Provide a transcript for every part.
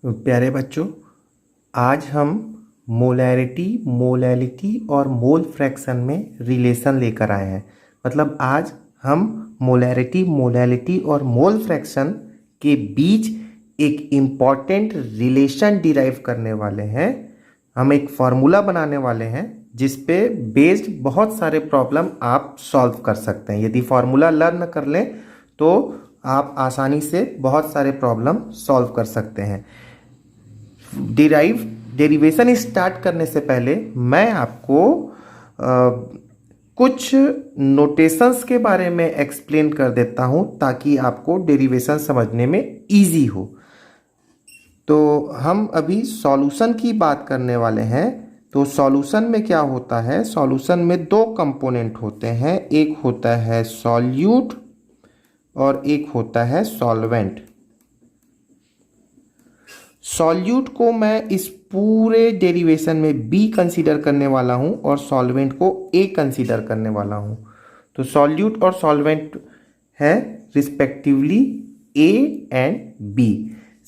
प्यारे बच्चों, आज हम मोलैरिटी, मोलैलिटी और मोल फ्रैक्शन में रिलेशन लेकर आए हैं। मतलब आज हम मोलैरिटी, मोलैलिटी और मोल फ्रैक्शन के बीच एक इम्पॉर्टेंट रिलेशन डिराइव करने वाले हैं। हम एक फार्मूला बनाने वाले हैं जिस पे बेस्ड बहुत सारे प्रॉब्लम आप सॉल्व कर सकते हैं। यदि फार्मूला लर्न कर लें तो आप आसानी से बहुत सारे प्रॉब्लम सॉल्व कर सकते हैं। डेरिवेशन स्टार्ट करने से पहले मैं आपको कुछ नोटेशंस के बारे में एक्सप्लेन कर देता हूं ताकि आपको डेरिवेशन समझने में इजी हो। तो हम अभी सॉल्यूशन की बात करने वाले हैं। तो सॉल्यूशन में क्या होता है? सॉल्यूशन में दो कंपोनेंट होते हैं, एक होता है सॉल्यूट और एक होता है सॉल्वेंट। सॉल्यूट को मैं इस पूरे डेरिवेशन में B कंसीडर करने वाला हूं और सॉल्वेंट को A कंसीडर करने वाला हूं। तो सॉल्यूट और सॉल्वेंट है respectively A and B।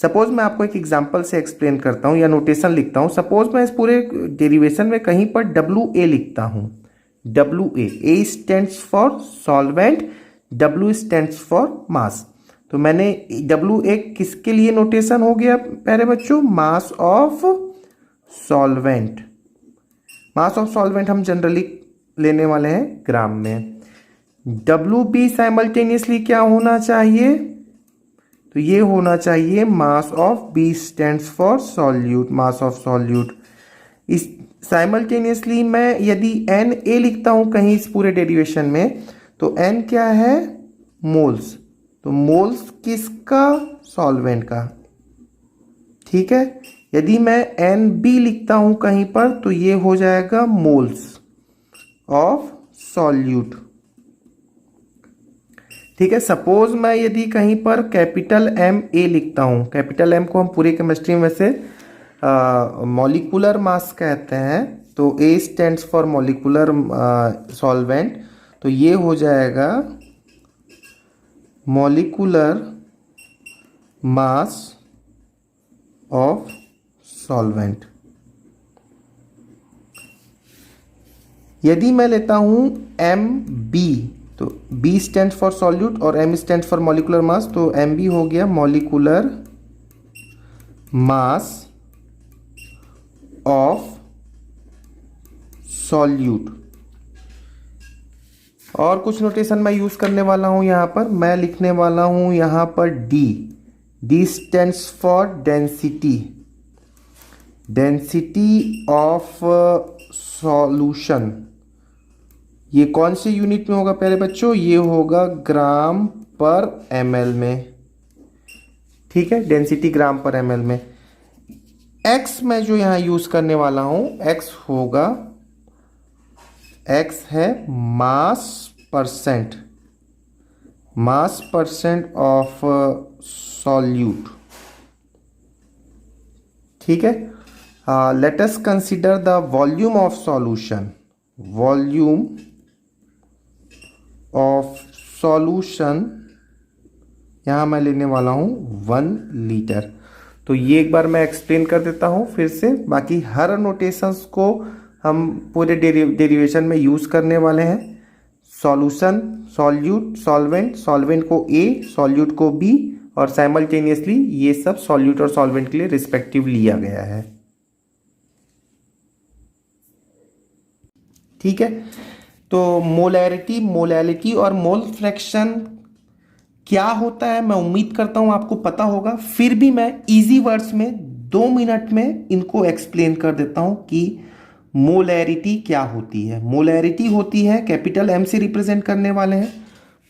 Suppose मैं आपको एक एग्जांपल से एक्सप्लेन करता हूं या नोटेशन लिखता हूं। सपोज मैं इस पूरे डेरिवेशन में कहीं पर WA लिखता हूं। WA, A stands for solvent, W stands for mass. तो मैंने WA किसके लिए नोटेशन हो गया प्यारे बच्चों? मास of solvent. Mass of solvent हम जनरली लेने वाले हैं ग्राम में। WB साइमल्टेनियसली क्या होना चाहिए? तो ये होना चाहिए mass of B stands for solute, mass of solute. इस साइमल्टेनियसली मैं यदि NA लिखता हूं कहीं इस पूरे डेरिवेशन में, तो N क्या है? मोल्स। तो मोल्स किसका? सॉल्वेंट का। ठीक है। यदि मैं NB लिखता हूं कहीं पर तो ये हो जाएगा मोल्स ऑफ सॉल्यूट। ठीक है। सपोज मैं यदि कहीं पर कैपिटल MA लिखता हूं, कैपिटल M को हम पूरी केमिस्ट्री में से मॉलिक्यूलर मास कहते हैं। तो A stands for molecular solvent. तो ये हो जाएगा मॉलिक्यूलर मास ऑफ सॉल्वेंट। यदि मैं लेता हूं MB, तो B स्टैंड्स फॉर सॉल्यूट और M stands for molecular mass, तो MB हो गया मॉलिक्यूलर मास ऑफ सॉल्यूट। और कुछ नोटेशन मैं यूज करने वाला हूं यहां पर। मैं लिखने वाला हूं यहां पर D stands for density, density of solution. ये कौन से यूनिट में होगा प्यारे बच्चों? ये होगा ग्राम पर ml में। ठीक है, डेंसिटी ग्राम पर ml में। X मैं जो यहां यूज करने वाला हूं, X होगा, X है मास percent, mass percent of solute. ठीक है। Let us consider the volume of solution. Volume of solution यहां मैं लेने वाला हूं 1 लीटर। तो ये एक बार मैं एक्सप्लेन कर देता हूं फिर से। बाकी हर नोटेशंस को हम पूरे डेरिवेशन में यूज करने वाले हैं। सॉल्यूशन, सॉल्यूट, सॉल्वेंट, सॉल्वेंट को A, सॉल्यूट को B और साइमल्टेनियसली ये सब सॉल्यूट और सॉल्वेंट के लिए रिस्पेक्टिव लिया गया है। ठीक है। तो मोलैरिटी, मोलैलिटी और मोल फ्रैक्शन क्या होता है मैं उम्मीद करता हूं आपको पता होगा। फिर भी मैं इजी वर्ड्स में 2 मिनट में इनको एक्सप्लेन कर देता हूं कि मोलैरिटी क्या होती है। मोलैरिटी होती है, कैपिटल M से रिप्रेजेंट करने वाले हैं।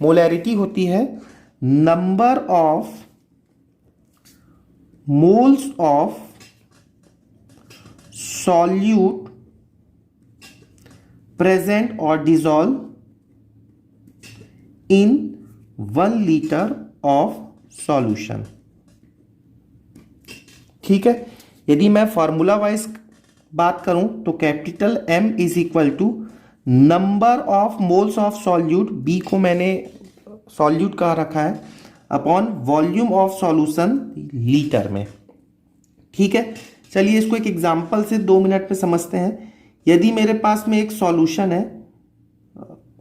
मोलैरिटी होती है number of moles of solute present और dissolve in 1 litre of solution. ठीक है। यदि मैं फॉर्मूला वाइज बात करूं तो capital M is equal to number of moles of solute, B को मैंने सॉल्यूट कहा रखा है, upon volume of solution litre में। ठीक है, चलिए इसको एक एग्जाम्पल से 2 मिनट में समझते हैं। यदि मेरे पास में एक सॉल्यूशन है,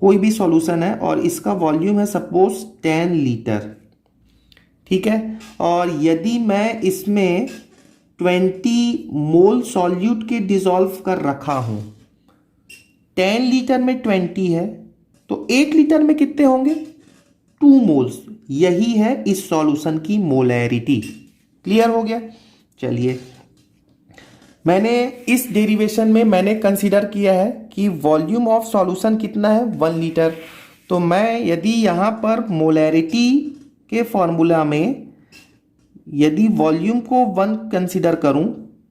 कोई भी सॉल्यूशन है और इसका वॉल्यूम है सपोज 10 लीटर, ठीक है, और यदि मैं इसमें 20 मोल सॉल्यूट के डिसॉल्व कर रखा हूं, 10 लीटर में 20 है तो 1 लीटर में कितने होंगे? 2 मोल्स। यही है इस सॉल्यूशन की मोलैरिटी। क्लियर हो गया? चलिए, मैंने इस डेरिवेशन में मैंने कंसीडर किया है कि वॉल्यूम ऑफ सॉल्यूशन कितना है? 1 लीटर। तो मैं यदि यहाँ पर मोलैरिटी के फॉर्मूला में यदि वॉल्यूम को 1 कंसीडर करूँ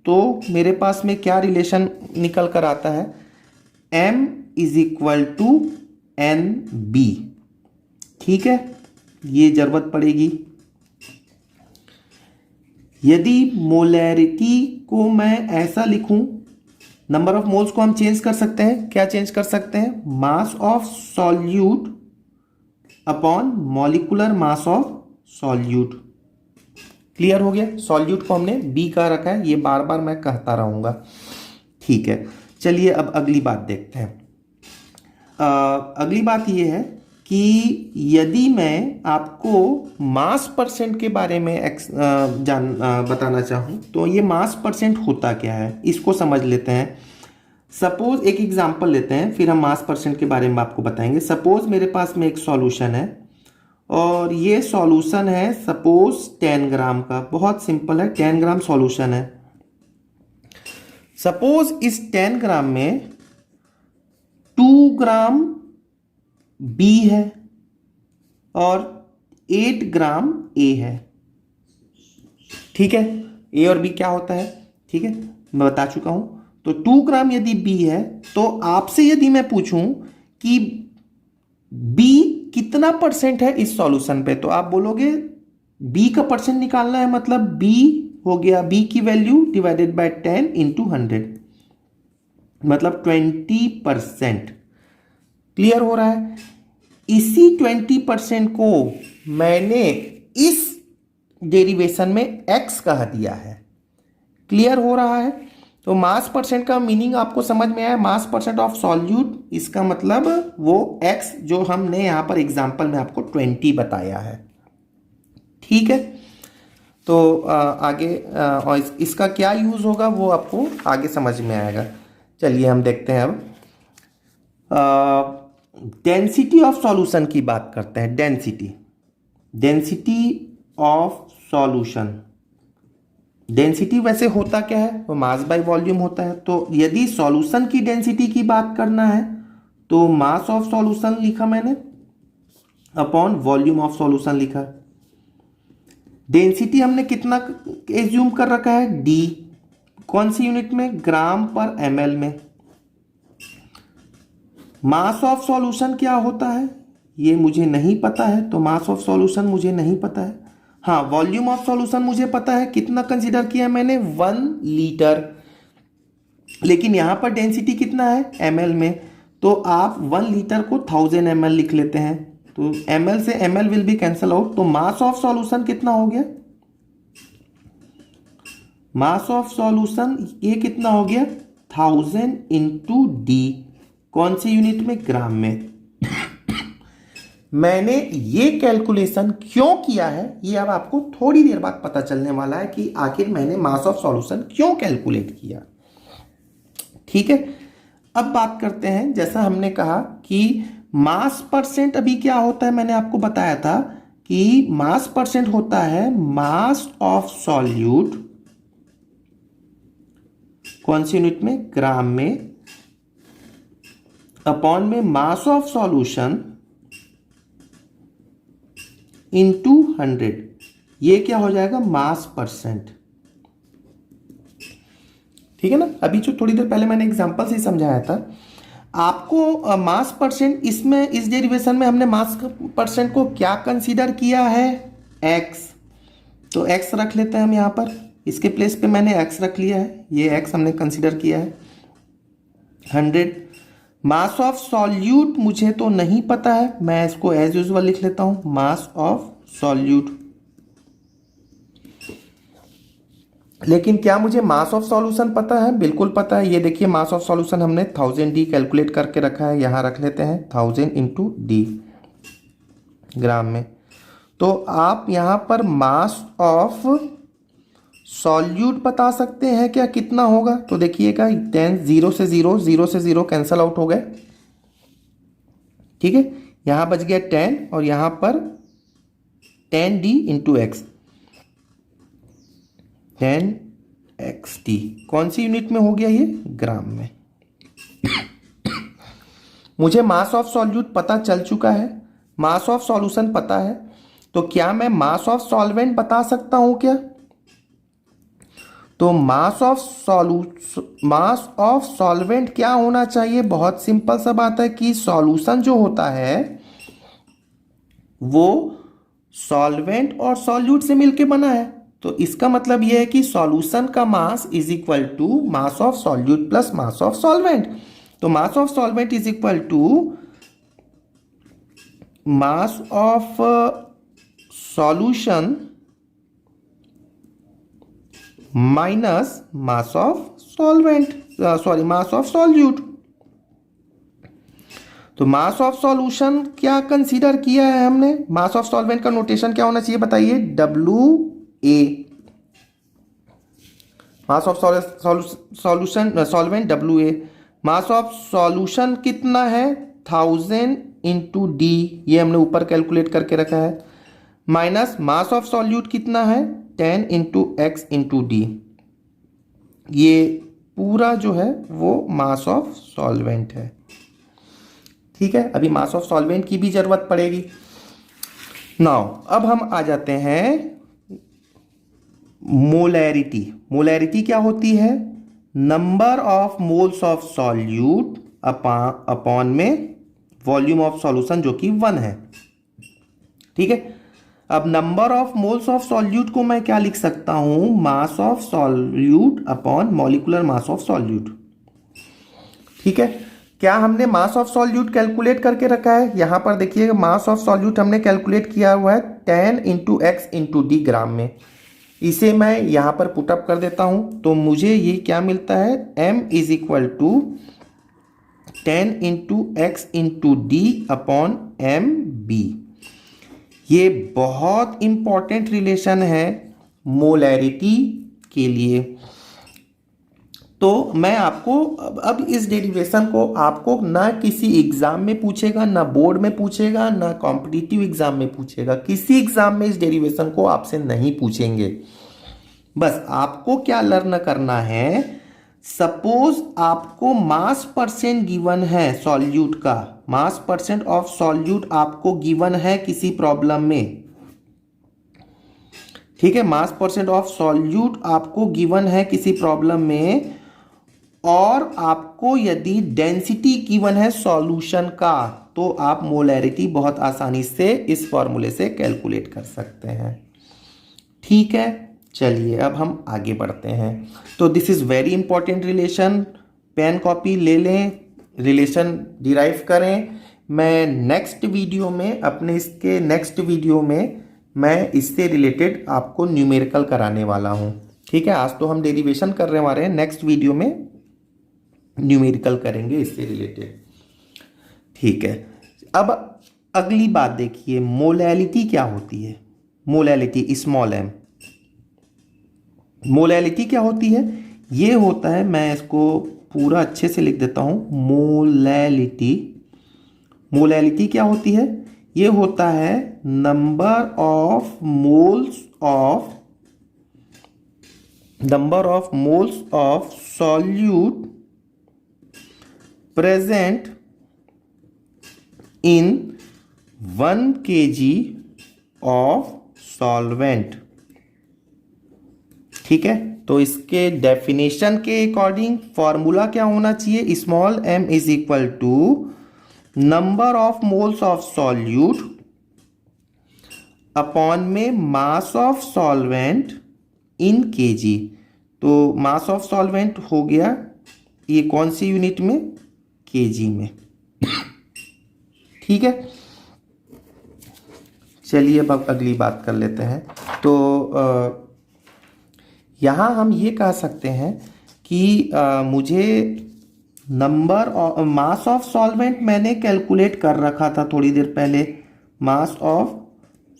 तो मेरे पास में क्या रिलेशन निकल कर आता है? m is equal to N B. ठीक है, ये जरूरत पड़ेगी। यदि मोलैरिटी को मैं ऐसा लिखूं, नंबर ऑफ मोल्स को हम चेंज कर सकते हैं। क्या चेंज कर सकते हैं? मास of solute upon molecular mass of solute. Clear हो गया? सॉल्यूट को हमने बी का रखा है, ये बार बार मैं कहता रहूंगा। ठीक है, चलिए अब अगली बात देखते हैं। अगली बात ये है कि यदि मैं आपको मास परसेंट के बारे में बताना चाहूँ तो ये मास परसेंट होता क्या है, इसको समझ लेते हैं। सपोज एक एग्जांपल लेते हैं, फिर हम मास परसेंट के बारे में आपको बताएंगे। सपोज मेरे पास में एक सॉल्यूशन है और ये सॉल्यूशन है सपोज 10 ग्राम का। बहुत सिंपल है, 10 ग्राम सॉल्यूशन है। सपोज इस 10 ग्राम में 2 ग्राम B है और 8 ग्राम A है। ठीक है, A और B क्या होता है? ठीक है, मैं बता चुका हूं। तो 2 ग्राम यदि B है तो आपसे यदि मैं पूछूं कि B कितना परसेंट है इस सॉल्यूशन पे, तो आप बोलोगे B का परसेंट निकालना है, मतलब B हो गया, B की वैल्यू डिवाइडेड बाय 10 इंटू 100, मतलब 20%। क्लियर हो रहा है? इसी 20% को मैंने इस डेरिवेशन में x कह दिया है। क्लियर हो रहा है? तो मास परसेंट का मीनिंग आपको समझ में आया? मास परसेंट ऑफ सॉल्यूट, इसका मतलब वो x जो हमने यहां पर एग्जांपल में आपको 20 बताया है। ठीक है, तो आगे और इसका क्या यूज होगा वो आपको आगे समझ में आएगा। चलिए हम देखते हैं अब डेंसिटी ऑफ सॉल्यूशन की बात करते हैं। डेंसिटी ऑफ सॉल्यूशन, डेंसिटी वैसे होता क्या है? वो मास बाय वॉल्यूम होता है। तो यदि सॉल्यूशन की डेंसिटी की बात करना है तो मास ऑफ सॉल्यूशन लिखा मैंने अपॉन वॉल्यूम ऑफ सॉल्यूशन लिखा। डेंसिटी हमने कितना एज्यूम कर रखा है? D। कौन सी यूनिट में? ग्राम पर ml में। मास ऑफ सॉल्यूशन क्या होता है ये मुझे नहीं पता है, तो मास ऑफ सॉल्यूशन मुझे नहीं पता है। हाँ, वॉल्यूम ऑफ सॉल्यूशन मुझे पता है, कितना कंसीडर किया मैंने? 1 लीटर। लेकिन यहां पर डेंसिटी कितना है? ml में, तो आप 1 लीटर को 1000 ml लिख लेते हैं, तो ml से ml will be cancel out. तो मास ऑफ सॉल्यूशन कितना हो गया? मास ऑफ सॉल्यूशन ये कितना हो गया? 1000 इंटू D। कौन सी यूनिट में? ग्राम में। मैंने ये कैलकुलेशन क्यों किया है ये अब आपको थोड़ी देर बाद पता चलने वाला है कि आखिर मैंने मास ऑफ सॉल्यूशन क्यों कैलकुलेट किया। ठीक है, अब बात करते हैं, जैसा हमने कहा कि मास परसेंट अभी क्या होता है, मैंने आपको बताया था कि मास परसेंट होता है मास ऑफ सॉल्यूट, कौन सी यूनिट में? ग्राम में, अपॉन में मास ऑफ सॉल्यूशन इंटू 100। ये क्या हो जाएगा? मास परसेंट। ठीक है ना? अभी जो थोड़ी देर पहले मैंने एग्जांपल से समझाया था आपको मास परसेंट, इसमें इस डेरिवेशन में हमने मास परसेंट को क्या कंसीडर किया है? x। तो x रख लेते हैं हम यहां पर, इसके प्लेस पे मैंने x रख लिया है, ये x हमने कंसीडर किया है। 100 मास ऑफ सॉल्यूट मुझे तो नहीं पता है, मैं इसको एज यूजुअल लिख लेता हूं, मास ऑफ सॉल्यूट। लेकिन क्या मुझे मास ऑफ सॉल्यूशन पता है? बिल्कुल पता है। ये देखिए मास ऑफ सॉल्यूशन हमने 1000 D कैलकुलेट करके रखा है, यहाँ रख लेते हैं 1000 × D ग्राम में। तो आप यहाँ पर मास ऑफ सॉल्यूट बता सकते हैं क्या कितना होगा? तो देखिएगा 10, 0 से 0, 0 से 0 कैंसल आउट हो गए, ठीक है। यहाँ बच गया 10 और यहाँ पर 10D × x, 10xt। कौन सी यूनिट में हो गया ये? ग्राम में। मुझे मास ऑफ सॉल्यूट पता चल चुका है, मास ऑफ सॉल्यूशन पता है, तो क्या मैं मास ऑफ सॉल्वेंट बता सकता हूं क्या? तो मास ऑफ सॉल्वेंट क्या होना चाहिए? बहुत सिंपल सा बात है कि सॉल्यूशन जो होता है वो सॉल्वेंट और सॉल्यूट से मिलके बना है। तो इसका मतलब यह है कि सॉल्यूशन का mass is equal to mass of solute plus mass of solvent. तो mass of solvent is equal to mass of solution minus mass of solvent, mass of solute. तो मास ऑफ सॉल्यूशन क्या consider किया है हमने? Mass of solvent का notation क्या होना चाहिए बताइए? WA। Mass of solution solvent WA। Mass of solution कितना है? 1000 × D, ये हमने ऊपर कैलकुलेट करके रखा है, माइनस मास ऑफ सॉल्यूट कितना है? 10 × x × D। ये पूरा जो है वो मास ऑफ सॉल्वेंट है, ठीक है। अभी मास ऑफ सॉल्वेंट की भी जरूरत पड़ेगी। नाउ अब हम आ जाते हैं मोलैरिटी। मोलैरिटी क्या होती है? Number of moles of solute upon में वॉल्यूम ऑफ सॉल्यूशन जो कि 1 है, ठीक है। अब number of moles of solute को मैं क्या लिख सकता हूं? मास of solute upon molecular mass of solute, ठीक है। क्या हमने मास ऑफ सॉल्यूट कैलकुलेट करके रखा है? यहां पर देखिएगा मास ऑफ सॉल्यूट हमने कैलकुलेट किया हुआ है 10 × x × D ग्राम में। इसे मैं यहां पर पुटअप कर देता हूं, तो मुझे ये क्या मिलता है? m is equal to 10 × x × D upon MB। ये बहुत इंपॉर्टेंट रिलेशन है मोलैरिटी के लिए। तो मैं आपको अब इस डेरिवेशन को आपको ना किसी एग्जाम में पूछेगा, ना बोर्ड में पूछेगा, ना कॉम्पिटिटिव एग्जाम में पूछेगा। किसी एग्जाम में इस डेरिवेशन को आपसे नहीं पूछेंगे। बस आपको क्या लर्न करना है? सपोज आपको मास परसेंट गिवन है सॉल्यूट का, मास परसेंट ऑफ सॉल्यूट आपको गिवन है किसी प्रॉब्लम में, ठीक है। मास परसेंट ऑफ सॉल्यूट आपको गिवन है किसी प्रॉब्लम में, और आपको यदि डेंसिटी गिवन है सॉल्यूशन का, तो आप मोलैरिटी बहुत आसानी से इस फॉर्मूले से कैलकुलेट कर सकते हैं, ठीक है। चलिए अब हम आगे बढ़ते हैं। तो this is very important relation, pen copy ले लें, रिलेशन डिराइव करें। मैं नेक्स्ट वीडियो में इसके नेक्स्ट वीडियो में मैं इससे रिलेटेड आपको न्यूमेरिकल कराने वाला हूं, ठीक है। आज तो हम डेरिवेशन करने वाले हैं, नेक्स्ट वीडियो में न्यूमेरिकल करेंगे इससे रिलेटेड, ठीक है। अब अगली बात देखिए, मोलैलिटी क्या होती है? Molality small m। मोलैलिटी क्या होती है? ये होता है, मैं इसको पूरा अच्छे से लिख देता हूं, मोलैलिटी। मोलैलिटी क्या होती है? ये होता है number of moles of solute present in 1 kg of solvent, ठीक है। तो इसके डेफिनेशन के अकॉर्डिंग फॉर्मूला क्या होना चाहिए? Small m is equal to number of moles of solute upon में mass of solvent in kg। तो मास ऑफ सॉल्वेंट हो गया ये कौन सी यूनिट में? kg में, ठीक है। चलिए अब अगली बात कर लेते हैं। तो यहाँ हम ये कह सकते हैं कि मुझे number of mass of solvent मैंने कैलकुलेट कर रखा था थोड़ी देर पहले। मास ऑफ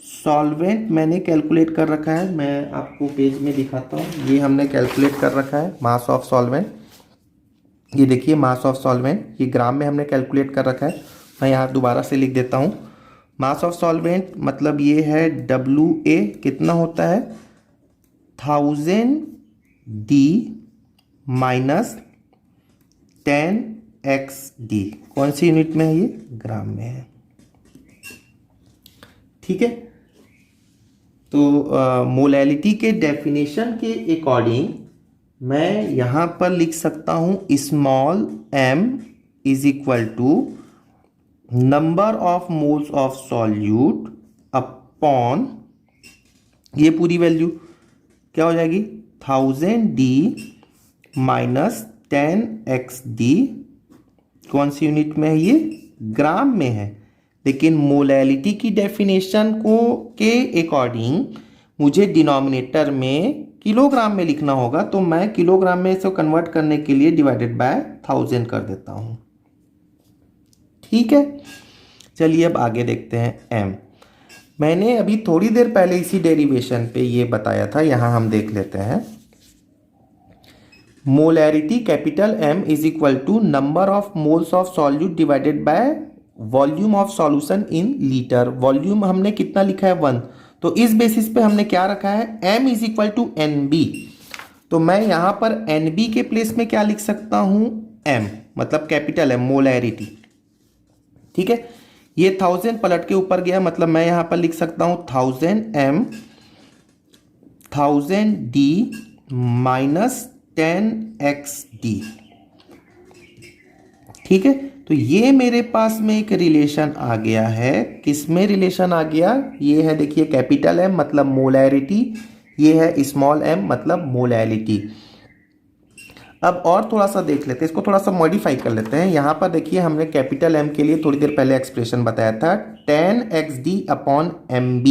सॉल्वेंट मैंने कैलकुलेट कर रखा है, मैं आपको पेज में दिखाता हूँ। ये हमने कैलकुलेट कर रखा है मास ऑफ सॉल्वेंट। ये देखिए मास ऑफ सॉल्वेंट, ये ग्राम में हमने कैलकुलेट कर रखा है। मैं यहाँ दोबारा से लिख देता हूँ। मास ऑफ सॉल्वेंट मतलब ये है WA कितना होता है 1000 D माइनस 10XD। कौन सी यूनिट में है ये? ग्राम में है। ठीक है, तो मोलैलिटी के डेफिनेशन के अकॉर्डिंग मैं यहाँ पर लिख सकता हूँ small m is equal to number of moles of solute upon, ये पूरी वैल्यू क्या हो जाएगी 1000 D माइनस 10XD। कौन सी यूनिट में है ये? ग्राम में है। लेकिन मोलैलिटी की डेफिनेशन को के अकॉर्डिंग मुझे डिनोमिनेटर में किलोग्राम में लिखना होगा, तो मैं किलोग्राम में इसे कन्वर्ट करने के लिए डिवाइडेड बाय 1000 कर देता हूं। ठीक है, चलिए अब आगे देखते हैं m। मैंने अभी थोड़ी देर पहले इसी डेरिवेशन पे ये बताया था, यहां हम देख लेते हैं। Molarity capital M is equal to number of moles of solute divided by volume of solution in litre. Volume हमने कितना लिखा है 1, तो इस बेसिस पे हमने क्या रखा है m is equal to NB। तो मैं यहां पर NB के प्लेस में क्या लिख सकता हूं m, मतलब कैपिटल M मोलैरिटी। ठीक है, ये 1000 पलट के ऊपर गया, मतलब मैं यहां पर लिख सकता हूं 1000 m 1000 D माइनस 10XD। ठीक है, तो ये मेरे पास में एक रिलेशन आ गया है। किसमें रिलेशन आ गया? ये है देखिए कैपिटल M मतलब मोलैरिटी, ये है स्मॉल m मतलब मोलैलिटी। अब और थोड़ा सा देख लेते हैं, इसको थोड़ा सा मॉडिफाई कर लेते हैं। यहाँ पर देखिए हमने कैपिटल M के लिए थोड़ी देर पहले एक्सप्रेशन बताया था 10XD अपॉन MB।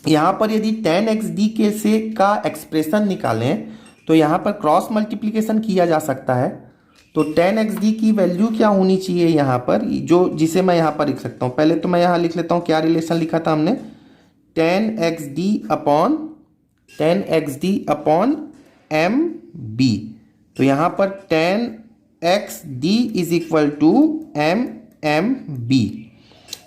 यहाँ पर यदि 10XD के से का एक्सप्रेशन निकालें तो यहाँ पर क्रॉस मल्टीप्लीकेशन किया जा सकता है। तो 10XD की वैल्यू क्या होनी चाहिए यहाँ पर, जो जिसे मैं यहाँ पर लिख सकता हूँ। पहले तो मैं यहाँ लिख लेता हूँ, क्या रिलेशन लिखा था हमने 10XD अपॉन MB। तो यहाँ पर 10XD is equal to MMB।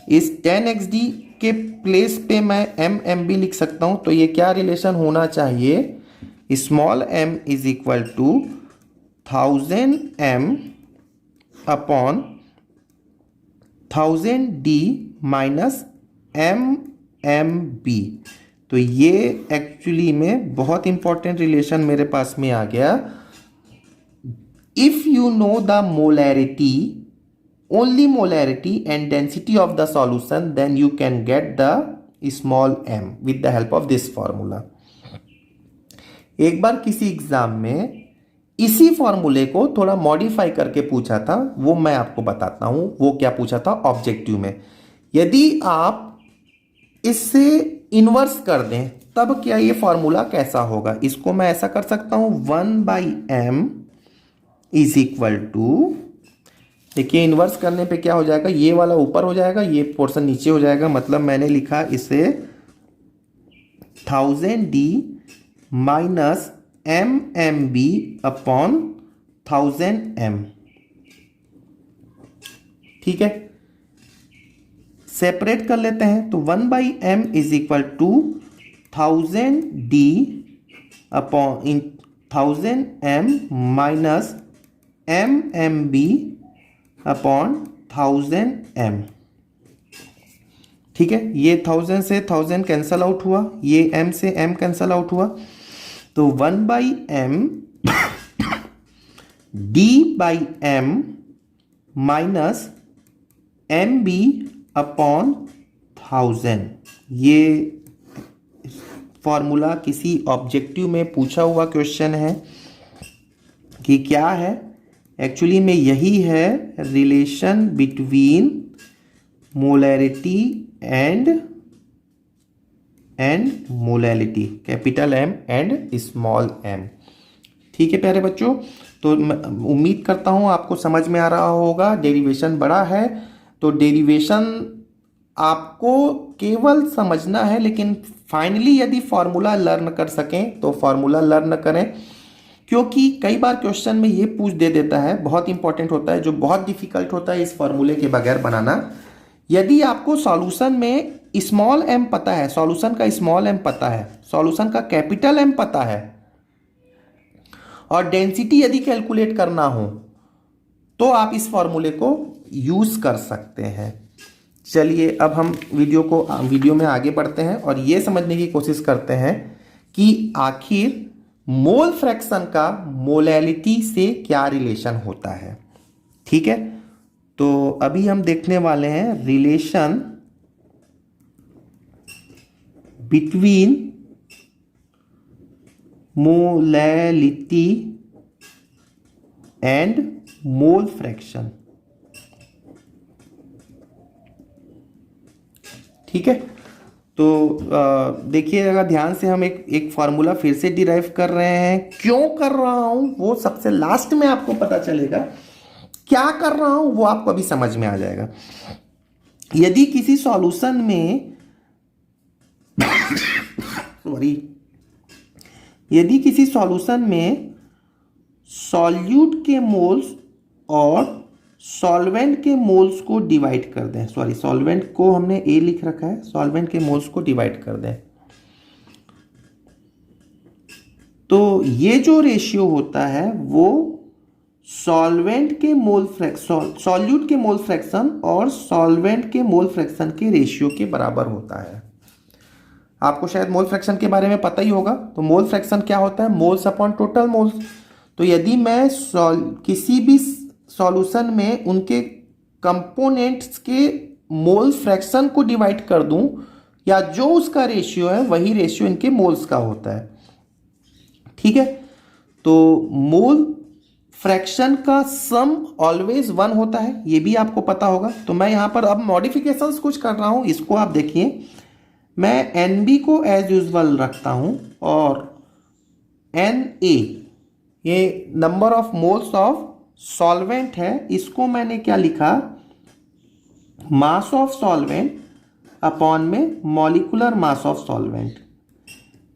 इस 10XD के प्लेस पे मैं MMB लिख सकता हूँ। तो ये क्या रिलेशन होना चाहिए, small m is equal to 1000 m upon 1000 D minus MMB। तो ये एक्चुअली में बहुत इंपॉर्टेंट रिलेशन मेरे पास में आ गया। If you know the molarity, only molarity and density of the solution, then you can get the small m with the help of this formula। एक बार किसी exam में इसी फॉर्मूले को थोड़ा मॉडिफाई करके पूछा था, वो मैं आपको बताता हूं। वो क्या पूछा था ऑब्जेक्टिव में, यदि आप इससे इन्वर्स कर दें तब क्या ये फॉर्मूला कैसा होगा। इसको मैं ऐसा कर सकता हूं 1/m इज इक्वल टू, देखिए इन्वर्स करने पे क्या हो जाएगा, ये वाला ऊपर हो जाएगा, ये पोर्शन नीचे हो जाएगा। मतलब मैंने लिखा इसे 1000 D minus MMB upon 1000 M। ठीक है, सेपरेट कर लेते हैं। तो 1/m is equal to 1000 D upon 1000 M minus MMB upon 1000 M। ठीक है, ये 1000 से 1000 कैंसल आउट हुआ, ये m से m कैंसल आउट हुआ। तो 1/m D/m minus MB upon 1000। ये फॉर्मूला किसी ऑब्जेक्टिव में पूछा हुआ क्वेश्चन है कि क्या है। एक्चुअली में यही है relation between molarity and and molality, capital M and small m। ठीक है प्यारे बच्चों, तो उम्मीद करता हूँ आपको समझ में आ रहा होगा। डेरिवेशन बड़ा है तो डेरिवेशन आपको केवल समझना है, लेकिन फाइनली यदि फॉर्मूला लर्न कर सकें तो फॉर्मूला लर्न करें, क्योंकि कई बार क्वेश्चन में ये पूछ दे देता है, बहुत इंपॉर्टेंट होता है, जो बहुत डिफिकल्ट होता है इस फॉर्मूले के बगैर बनाना। यदि आपको सॉल्यूशन में स्मॉल m पता है, सॉल्यूशन का स्मॉल m पता है, सॉल्यूशन का कैपिटल M पता है, और डेंसिटी यदि कैलकुलेट करना हो तो आप इस फॉर्मूले को यूज कर सकते हैं। चलिए अब हम वीडियो में आगे बढ़ते हैं और ये समझने की कोशिश करते हैं कि आखिर मोल फ्रैक्शन का मोलैलिटी से क्या रिलेशन होता है। ठीक है, तो अभी हम देखने वाले हैं relation between molality and mole fraction. ठीक है, तो देखिएगा ध्यान से, हम एक फॉर्मूला फिर से डिराइव कर रहे हैं। क्यों कर रहा हूं वो सबसे लास्ट में आपको पता चलेगा, क्या कर रहा हूं वो आपको अभी समझ में आ जाएगा। यदि किसी सॉल्यूशन में यदि किसी सॉल्यूशन में सॉल्यूट के मोल्स और सॉल्वेंट के मोल्स को डिवाइड कर दें, सॉल्वेंट को हमने A लिख रखा है, सॉल्वेंट के मोल्स को डिवाइड कर दें, तो ये जो रेशियो होता है वो सॉल्वेंट के मोल फ्रैक्शन, सॉल्यूट के मोल फ्रैक्शन और सॉल्वेंट के मोल फ्रैक्शन के रेशियो के बराबर होता है। आपको शायद मोल फ्रैक्शन के बारे में पता ही होगा। तो मोल फ्रैक्शन क्या होता है, मोल्स अपॉन टोटल मोल्स। तो यदि मैं किसी भी सॉल्यूशन में उनके कंपोनेंट्स के मोल फ्रैक्शन को डिवाइड कर दूं, या जो उसका रेशियो है वही रेशियो इनके मोल्स का होता है। ठीक है, तो मोल फ्रैक्शन का सम ऑलवेज 1 होता है, ये भी आपको पता होगा। तो मैं यहां पर अब मॉडिफिकेशंस कुछ कर रहा हूं, इसको आप देखिए। मैं NB को एज यूजुअल रखता हूं और Na ये number of moles of solvent है, इसको मैंने क्या लिखा, मास ऑफ सॉल्वेंट अपॉन में molecular mass of solvent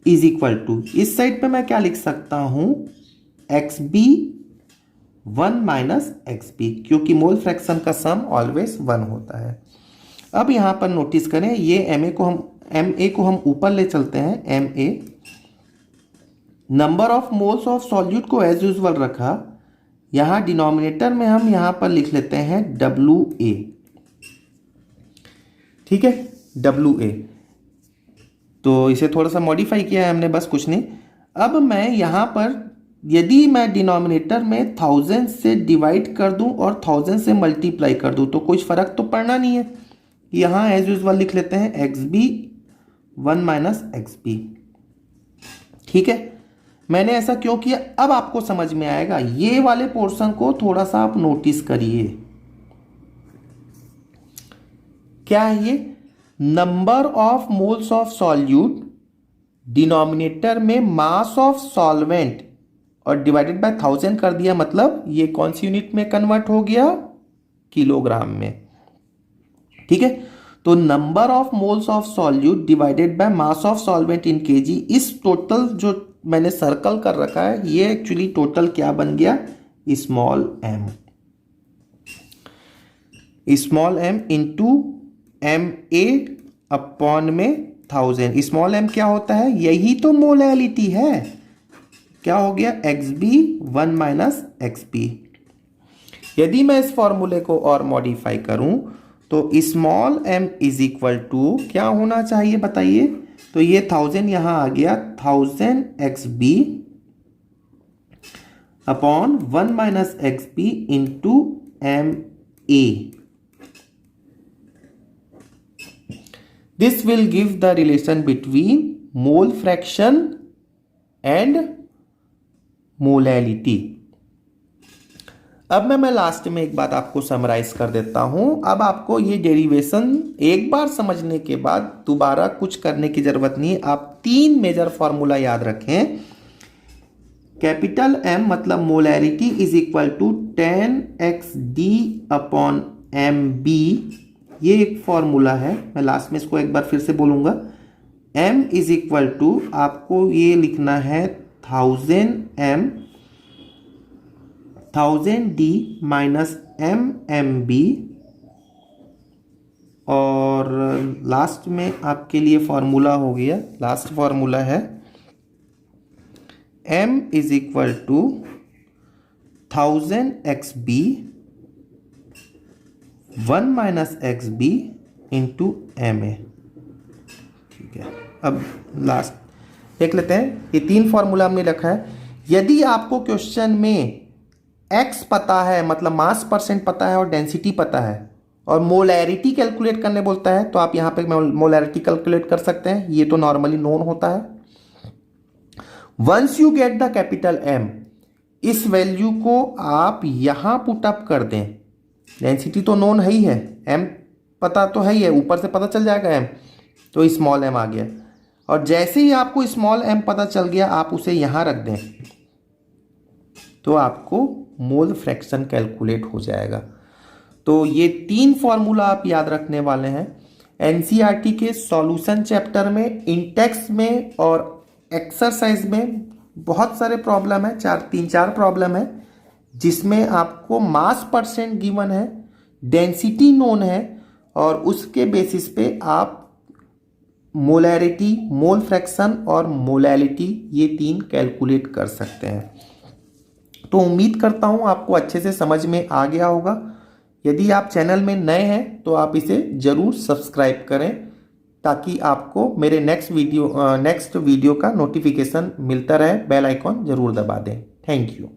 is equal to, इस साइड पे मैं क्या लिख सकता हूं, XB 1 माइनस XB, क्योंकि मोल फ्रैक्शन का सम ऑलवेज 1 होता है। अब यहां पर नोटिस करें, ये MA को हम ऊपर ले चलते हैं, MA number of moles of solute को एज यूजुअल रखा, यहां डिनोमिनेटर में हम यहां पर लिख लेते हैं WA। ठीक है, WA, तो इसे थोड़ा सा मॉडिफाई किया है हमने, बस कुछ नहीं। अब मैं यहां पर यदि मैं डिनोमिनेटर में 1000 से डिवाइड कर दूं और 1000 से मल्टीप्लाई कर दूं तो कुछ फर्क तो पड़ना नहीं है। यहां एज यूजुअल लिख लेते हैं XB 1 माइनस XB। ठीक है, मैंने ऐसा क्यों किया अब आपको समझ में आएगा। ये वाले पोर्शन को थोड़ा सा आप नोटिस करिए, क्या है ये, number of moles of solute, denominator में मास ऑफ सॉल्वेंट और डिवाइडेड बाय 1000 कर दिया, मतलब ये कौन सी यूनिट में कन्वर्ट हो गया, किलोग्राम में। ठीक है, तो number of moles of solute divided by mass of solvent in KG, इस टोटल जो मैंने सर्कल कर रखा है ये एक्चुअली टोटल क्या बन गया, small m, small m into MA upon में 1000। स्मॉल m क्या होता है, यही तो मोलैलिटी है, क्या हो गया, XB 1 माइनस XB। यदि मैं इस फॉर्मूले को और मॉडिफाई करूं तो small m is equal to क्या होना चाहिए बताइए, तो ये 1000 यहां आ गया, 1000 XB upon 1 minus XB into MA। This will give the relation between mole fraction and molality. अब मैं लास्ट में एक बात आपको समराइज कर देता हूं। अब आपको ये डेरिवेशन एक बार समझने के बाद दोबारा कुछ करने की जरूरत नहीं। आप 3 मेजर फॉर्मूला याद रखें। कैपिटल M मतलब molarity is equal to 10xD upon MB, ये एक फॉर्मूला है। मैं लास्ट में इसको एक बार फिर से बोलूंगा। M इज इक्वल टू आपको ये लिखना है 1000D माइनस MB, और लास्ट में आपके लिए फॉर्मूला हो गया, लास्ट फॉर्मूला है M is equal to 1000XB 1 minus XB into MA। ठीक है, अब लास्ट देख लेते हैं। ये 3 फॉर्मूला हमने रखा है। यदि आपको क्वेश्चन में x पता है, मतलब मास परसेंट पता है और डेंसिटी पता है, और मोलैरिटी कैलकुलेट करने बोलता है, तो आप यहाँ पे मोलैरिटी कैलकुलेट कर सकते हैं। ये तो नॉर्मली नोन होता है। Once you get the capital M, इस वैल्यू को आप यहां पुट अप कर दें। डेंसिटी तो नोन है ही है, M पता तो है ही है, ऊपर से पता चल जाएगा M, तो स्मॉल m आ गया। और जैसे ही आपको स्मॉल m पता चल गया, आप उसे यहां रख दें तो आपको मोल फ्रैक्शन कैलकुलेट हो जाएगा। तो ये 3 फॉर्मूला आप याद रखने वाले हैं। एनसीईआरटी के सॉल्यूशन चैप्टर में, इंटेक्स में और एक्सरसाइज में बहुत सारे प्रॉब्लम है, 3-4 प्रॉब्लम है, जिसमें आपको मास परसेंट गिवन है, डेंसिटी नोन है, और उसके बेसिस पे आप मोलैरिटी, मोल फ्रैक्शन और मोलैलिटी, ये 3 कैलकुलेट कर सकते हैं। तो उम्मीद करता हूं आपको अच्छे से समझ में आ गया होगा। यदि आप चैनल में नए हैं तो आप इसे ज़रूर सब्सक्राइब करें, ताकि आपको मेरे नेक्स्ट वीडियो का नोटिफिकेशन मिलता रहे। बेल आइकॉन ज़रूर दबा दें। Thank you.